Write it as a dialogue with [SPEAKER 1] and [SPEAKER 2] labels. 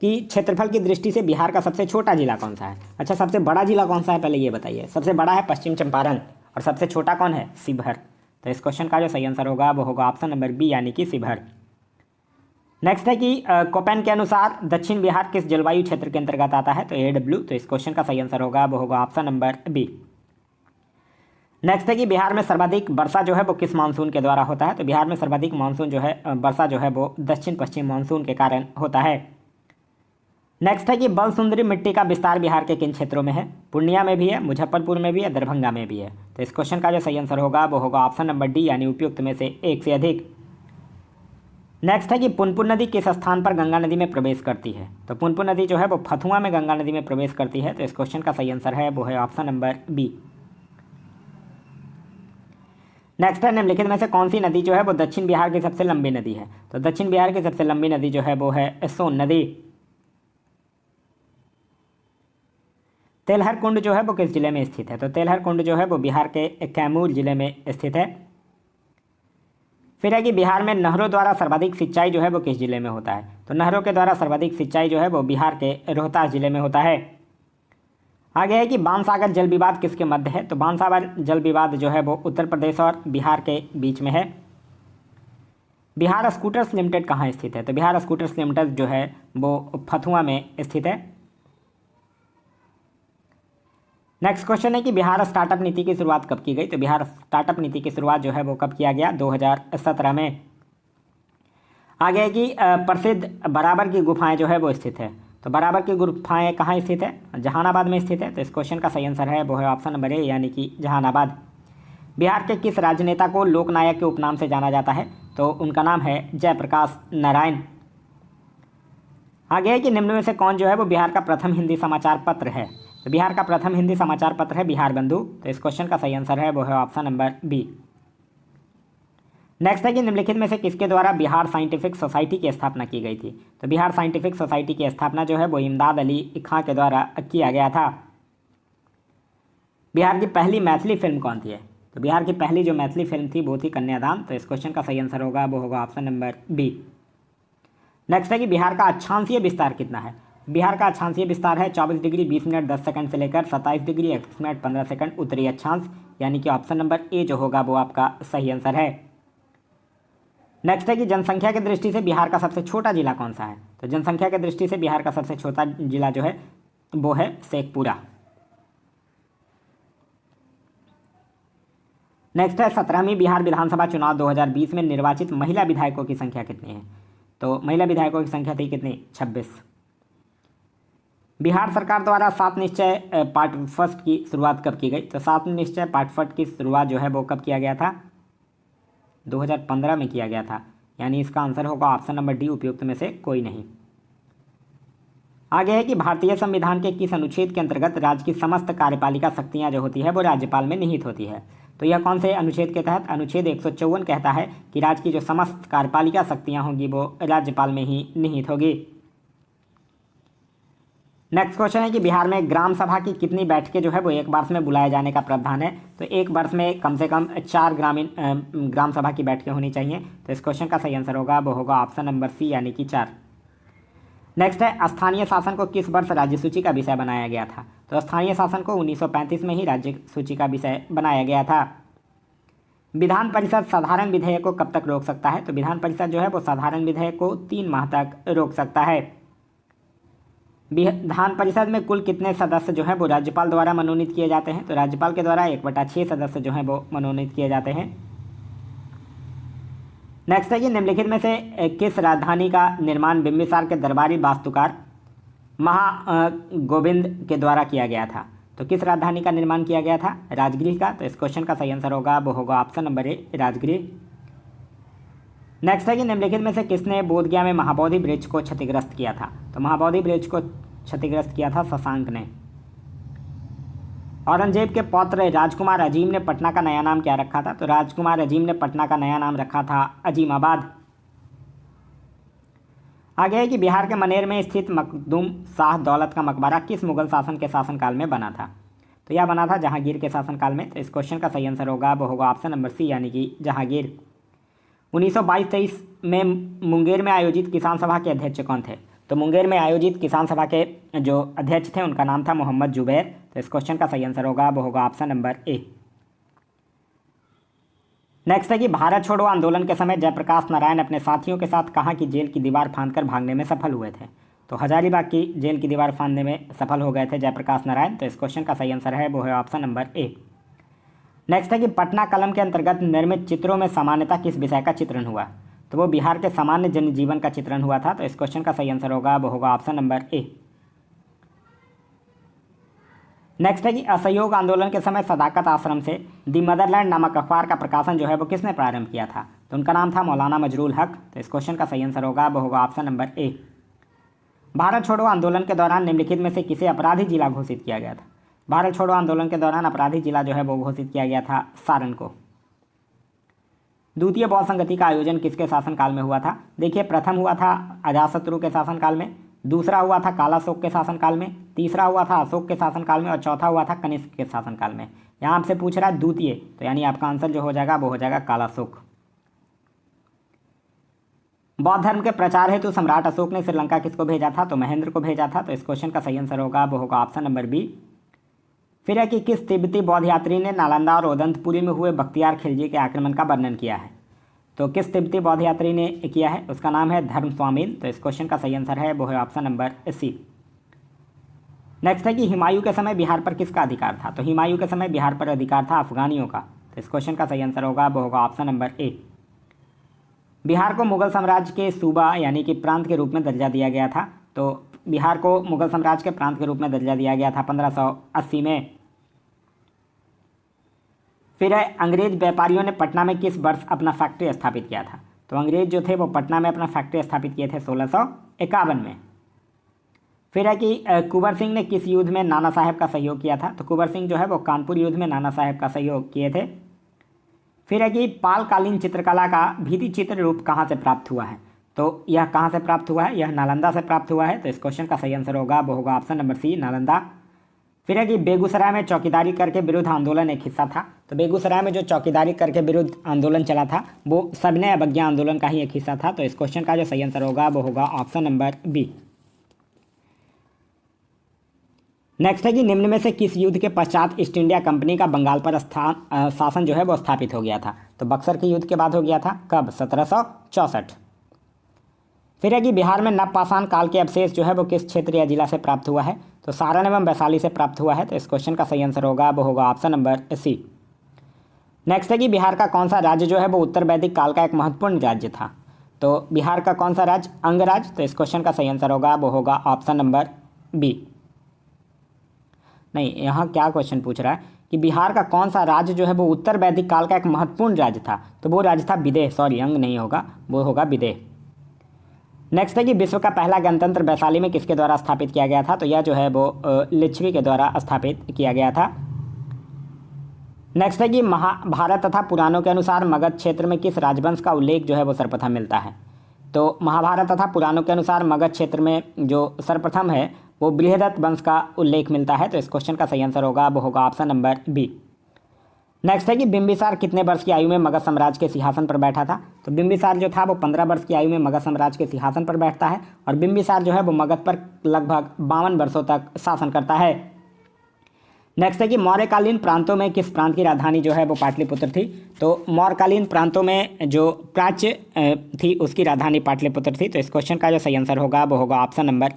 [SPEAKER 1] कि क्षेत्रफल की दृष्टि से बिहार का सबसे छोटा जिला कौन सा है। अच्छा, सबसे बड़ा जिला कौन सा है पहले ये बताइए। सबसे बड़ा है पश्चिम चंपारण और सबसे छोटा कौन है, शिवहर। तो इस क्वेश्चन का जो सही आंसर होगा वो होगा ऑप्शन नंबर बी यानी कि शिवहर। नेक्स्ट है कि कोपेन के अनुसार दक्षिण बिहार किस जलवायु क्षेत्र के अंतर्गत आता है। तो AW। तो इस क्वेश्चन का सही आंसर होगा वो होगा ऑप्शन नंबर बी। नेक्स्ट है कि बिहार में सर्वाधिक वर्षा जो है वो किस मानसून के द्वारा होता है। तो बिहार में सर्वाधिक मानसून जो है वर्षा जो है वो दक्षिण पश्चिम मानसून के कारण होता है। नेक्स्ट है कि बल सुंदरी मिट्टी का विस्तार बिहार के किन क्षेत्रों में है। पूर्णिया में भी है, मुजफ्फरपुर में भी है, दरभंगा में भी है। तो इस क्वेश्चन का जो सही आंसर होगा वो होगा ऑप्शन नंबर डी यानी उपयुक्त में से एक से अधिक। नेक्स्ट है कि पुनपुन नदी किस स्थान पर गंगा नदी में प्रवेश करती है। तो पुनपुन नदी जो है वो फतुआ में गंगा नदी में प्रवेश करती है। तो इस क्वेश्चन का सही आंसर है वो है ऑप्शन नंबर बी। नेक्स्ट है निम्नलिखित में से कौन सी नदी जो है वो दक्षिण बिहार की सबसे लंबी नदी है। तो दक्षिण बिहार की सबसे लंबी नदी जो है वो है सोन नदी। तेलहर कुंड जो है वो किस जिले में स्थित है। तो तेलहर कुंड जो है वो बिहार के कैमूर जिले में स्थित है। फिर है कि बिहार में नहरों द्वारा सर्वाधिक सिंचाई जो है वो किस जिले में होता है। तो नहरों के द्वारा सर्वाधिक सिंचाई जो है वो बिहार के रोहतास जिले में होता है। आगे है कि बाणसागर जल विवाद किसके मध्य है। तो बाणसागर जल विवाद जो है वो उत्तर प्रदेश और बिहार के बीच में है। बिहार स्कूटर्स लिमिटेड कहाँ स्थित है। तो बिहार स्कूटर्स लिमिटेड जो है वो फतुआ में स्थित है। नेक्स्ट क्वेश्चन है कि बिहार स्टार्टअप नीति की शुरुआत कब की गई। तो बिहार स्टार्टअप नीति की शुरुआत जो है वो कब किया गया, 2017 में। आगे है कि प्रसिद्ध बराबर की गुफाएं जो है वो स्थित है। तो बराबर की गुफाएं कहाँ स्थित है, जहानाबाद में स्थित है। तो इस क्वेश्चन का सही आंसर है वो है ऑप्शन नंबर ए यानी कि जहानाबाद। बिहार के किस राजनेता को लोकनायक के उपनाम से जाना जाता है। तो उनका नाम है जयप्रकाश नारायण। आगे है कि निम्न में से कौन जो है वो बिहार का प्रथम हिंदी समाचार पत्र है। तो बिहार का प्रथम हिंदी समाचार पत्र है बिहार बंधु। तो इस क्वेश्चन का सही आंसर है वो है ऑप्शन नंबर बी। नेक्स्ट है कि निम्नलिखित में से किसके द्वारा बिहार साइंटिफिक सोसाइटी की स्थापना की गई थी। तो बिहार साइंटिफिक सोसाइटी की स्थापना जो है वो इमदाद अली खां के द्वारा किया गया था। बिहार की पहली मैथिली फिल्म कौन थी। तो बिहार की पहली जो मैथिली फिल्म थी वो थी कन्यादान। तो इस क्वेश्चन का सही आंसर होगा वो होगा ऑप्शन नंबर बी। नेक्स्ट है कि बिहार का अक्षांशीय विस्तार कितना है। बिहार का अक्षांशीय विस्तार है 24 डिग्री 20 मिनट 10 सेकंड से लेकर 27 डिग्री 21 मिनट 15 सेकंड उत्तरी अक्षांश, यानी कि ऑप्शन नंबर ए जो होगा वो आपका सही आंसर है। नेक्स्ट है कि जनसंख्या की दृष्टि से बिहार का सबसे छोटा जिला कौन सा है। तो जनसंख्या की दृष्टि से बिहार का सबसे छोटा जिला जो है वो है शेखपुरा। नेक्स्ट है 17वीं बिहार विधानसभा चुनाव 2020 में निर्वाचित महिला विधायकों की संख्या कितनी है। तो महिला विधायकों की संख्या थी कितनी, 26। बिहार सरकार द्वारा 7 निश्चय पार्ट फर्स्ट की शुरुआत कब की गई। तो 7 निश्चय पार्ट फर्स्ट की शुरुआत जो है वो कब किया गया था, 2015 में किया गया था, यानी इसका आंसर होगा ऑप्शन नंबर डी उपयुक्त में से कोई नहीं। आगे है कि भारतीय संविधान के किस अनुच्छेद के अंतर्गत राज्य की समस्त कार्यपालिका शक्तियां जो होती है वो राज्यपाल में निहित होती है। तो यह कौन से अनुच्छेद के तहत, अनुच्छेद 154 कहता है कि राज्य की जो समस्त कार्यपालिका शक्तियां होंगी वो राज्यपाल में ही निहित होगी। नेक्स्ट क्वेश्चन है कि बिहार में ग्राम सभा की कितनी बैठकें जो है वो एक वर्ष में बुलाए जाने का प्रावधान है। तो एक वर्ष में कम से कम 4 ग्राम सभा की बैठकें होनी चाहिए। तो इस क्वेश्चन का सही आंसर होगा वो होगा ऑप्शन नंबर सी यानी कि 4। नेक्स्ट है स्थानीय शासन को किस वर्ष राज्य सूची का विषय बनाया गया था। तो स्थानीय शासन को 1935 में ही राज्य सूची का विषय बनाया गया था। विधान परिषद साधारण विधेयक को कब तक रोक सकता है। तो विधान परिषद जो है वो साधारण विधेयक को 3 माह तक रोक सकता है। विधान परिषद में कुल कितने सदस्य जो हैं वो राज्यपाल द्वारा मनोनीत किए जाते हैं। तो राज्यपाल के द्वारा 1/6 सदस्य जो हैं वो मनोनीत किए जाते हैं। नेक्स्ट है कि निम्नलिखित में से किस राजधानी का निर्माण बिंबिसार के दरबारी वास्तुकार महागोविंद के द्वारा किया गया था। तो किस राजधानी का निर्माण किया गया था, राजगृह का। तो इस क्वेश्चन का सही आंसर होगा वो होगा option number A Rajgriha. Next है कि निम्नलिखित में से किसने बोधगया में महाबोधि वृक्ष को क्षतिग्रस्त किया था। तो महाबोधि वृक्ष को क्षतिग्रस्त किया था शशांक ने। औरंगजेब के पौत्र राजकुमार अजीम ने पटना का नया नाम क्या रखा था। तो राजकुमार अजीम ने पटना का नया नाम रखा था अजीमाबाद। आगे है कि बिहार के मनेर में स्थित मखदूम शाह दौलत का मकबरा किस मुगल शासन के शासनकाल में बना था। तो यह बना था जहांगीर के शासनकाल में। तो इस क्वेश्चन का सही आंसर होगा वो होगा ऑप्शन नंबर सी यानी कि जहांगीर। 1922-23 में मुंगेर में आयोजित किसान सभा के अध्यक्ष कौन थे। तो मुंगेर में आयोजित किसान सभा के जो अध्यक्ष थे उनका नाम था मोहम्मद जुबैर। तो इस क्वेश्चन का सही आंसर होगा वो होगा ऑप्शन नंबर ए। नेक्स्ट है कि भारत छोड़ो आंदोलन के समय जयप्रकाश नारायण अपने साथियों के साथ कहाँ की जेल की दीवार फांदकर भागने में सफल हुए थे? तो हजारीबाग की जेल की दीवार फांदने में सफल हो गए थे जयप्रकाश नारायण। तो इस क्वेश्चन का सही आंसर है वो है ऑप्शन नंबर ए। नेक्स्ट है कि पटना कलम के अंतर्गत निर्मित चित्रों में सामान्यतः किस विषय का चित्रण हुआ? तो वो बिहार के सामान्य जनजीवन का चित्रण हुआ था। तो इस क्वेश्चन का सही आंसर होगा वो होगा ऑप्शन नंबर ए। नेक्स्ट है कि असहयोग आंदोलन के समय सदाकत आश्रम से दी मदरलैंड नामक अखबार का प्रकाशन जो है वो किसने प्रारंभ किया था? तो उनका नाम था मौलाना मजरूल हक। तो इस क्वेश्चन का सही आंसर होगा वो होगा ऑप्शन नंबर ए। भारत छोड़ो आंदोलन के दौरान निम्नलिखित में से किसे अपराधी जिला घोषित किया गया था? भारत छोड़ो आंदोलन के दौरान अपराधी जिला जो है वो घोषित किया गया था सारण को। द्वितीय बौद्ध संगति का आयोजन किसके शासनकाल में हुआ था? देखिए, प्रथम हुआ था अजातशत्रु के शासनकाल में, दूसरा हुआ था कालाशोक के शासनकाल में, तीसरा हुआ था अशोक के शासनकाल में और चौथा हुआ था कनिष्क के शासनकाल में। यहाँ आपसे पूछ रहा है द्वितीय, तो यानी आपका आंसर जो हो जाएगा वो हो जाएगा कालाशोक। बौद्ध धर्म के प्रचार हेतु सम्राट अशोक ने श्रीलंका किसको भेजा था? तो महेंद्र को भेजा था। तो इस क्वेश्चन का सही आंसर होगा वो होगा ऑप्शन नंबर बी। फिर है कि किस तिब्बती बौद्ध यात्री ने नालंदा और उदंतपुरी में हुए बख्तियार खिलजी के आक्रमण का वर्णन किया है? तो किस तिब्बती बौद्ध यात्री ने किया है? उसका नाम है धर्म स्वामीन। तो इस क्वेश्चन का सही आंसर है वो है ऑप्शन नंबर सी। नेक्स्ट है कि हुमायूं के समय बिहार पर किसका अधिकार था? तो हुमायूं के समय बिहार पर अधिकार था अफगानियों का। तो इस क्वेश्चन का सही आंसर होगा वो होगा ऑप्शन नंबर ए। बिहार को मुगल साम्राज्य के सूबा यानी कि प्रांत के रूप में दर्जा दिया गया था। तो बिहार को मुगल साम्राज्य के प्रांत के रूप में दर्जा दिया गया था 1580 में। फिर है अंग्रेज व्यापारियों ने पटना में किस वर्ष अपना फैक्ट्री स्थापित किया था? तो अंग्रेज जो थे वो पटना में अपना फैक्ट्री स्थापित किए थे 1651 में। फिर है कि कुंवर सिंह ने किस युद्ध में नाना साहेब का सहयोग किया था? तो कुंवर सिंह जो है वो कानपुर युद्ध में नाना साहेब का सहयोग किए थे। फिर है कि पालकालीन चित्रकला का भित्ति चित्र रूप कहाँ से प्राप्त हुआ है? तो यह कहाँ से प्राप्त हुआ है? यह नालंदा से प्राप्त हुआ है। तो इस क्वेश्चन का सही आंसर होगा वो होगा ऑप्शन नंबर सी, नालंदा। फिर है कि बेगूसराय में चौकीदारी करके विरुद्ध आंदोलन एक हिस्सा था। तो बेगूसराय में जो चौकीदारी करके विरुद्ध आंदोलन चला था वो सविनय अवज्ञा आंदोलन का ही एक हिस्सा था। तो इस क्वेश्चन का जो सही आंसर होगा वो होगा ऑप्शन नंबर बी। नेक्स्ट है कि निम्न में से किस युद्ध के पश्चात ईस्ट इंडिया कंपनी का बंगाल पर शासन जो है वो स्थापित हो गया था? तो बक्सर के युद्ध के बाद हो गया था। कब? 1764। फिर है कि बिहार में नवपाषाण काल के अवशेष जो है वो किस क्षेत्र या जिला से प्राप्त हुआ है? तो सारण एवं वैशाली से प्राप्त हुआ है। तो इस क्वेश्चन का सही आंसर होगा वो होगा ऑप्शन नंबर सी। नेक्स्ट है कि बिहार का कौन सा राज्य जो है वो उत्तर वैदिक काल का एक महत्वपूर्ण राज्य था? तो बिहार का कौन सा राज्य? अंगराज। तो इस क्वेश्चन का सही आंसर होगा वो होगा ऑप्शन नंबर बी। नहीं, यहाँ क्या क्वेश्चन पूछ रहा है कि बिहार का कौन सा राज्य जो है वो उत्तर वैदिक काल का एक महत्वपूर्ण राज्य था? तो वो राज्य था विदेह। सॉरी, अंग नहीं होगा, वो होगा विदेह। नेक्स्ट है कि विश्व का पहला गणतंत्र वैशाली में किसके द्वारा स्थापित किया गया था? तो यह जो है वो लिच्छवी के द्वारा स्थापित किया गया था। नेक्स्ट है कि महाभारत तथा पुराणों के अनुसार मगध क्षेत्र में किस राजवंश का उल्लेख जो है वो सर्वप्रथम मिलता है? तो महाभारत तथा पुराणों के अनुसार मगध क्षेत्र में जो सर्वप्रथम है वो बृहदत्त वंश का उल्लेख मिलता है। तो इस क्वेश्चन का सही आंसर होगा वो होगा ऑप्शन नंबर बी। नेक्स्ट है कि बिंबिसार कितने वर्ष की आयु में मगध साम्राज्य के सिंहासन पर बैठा था? तो बिंबिसार जो था वो 15 वर्ष की आयु में मगध साम्राज्य के सिंहासन पर बैठता है और बिंबिसार जो है वो मगध पर लगभग 52 वर्षों तक शासन करता है। नेक्स्ट है कि मौर्यकालीन प्रांतों में किस प्रांत की राजधानी जो है वो पाटलिपुत्र थी? तो मौर्यकालीन प्रांतों में जो प्राच्य थी उसकी राजधानी पाटलिपुत्र थी। तो इस क्वेश्चन का जो सही आंसर होगा वो होगा ऑप्शन नंबर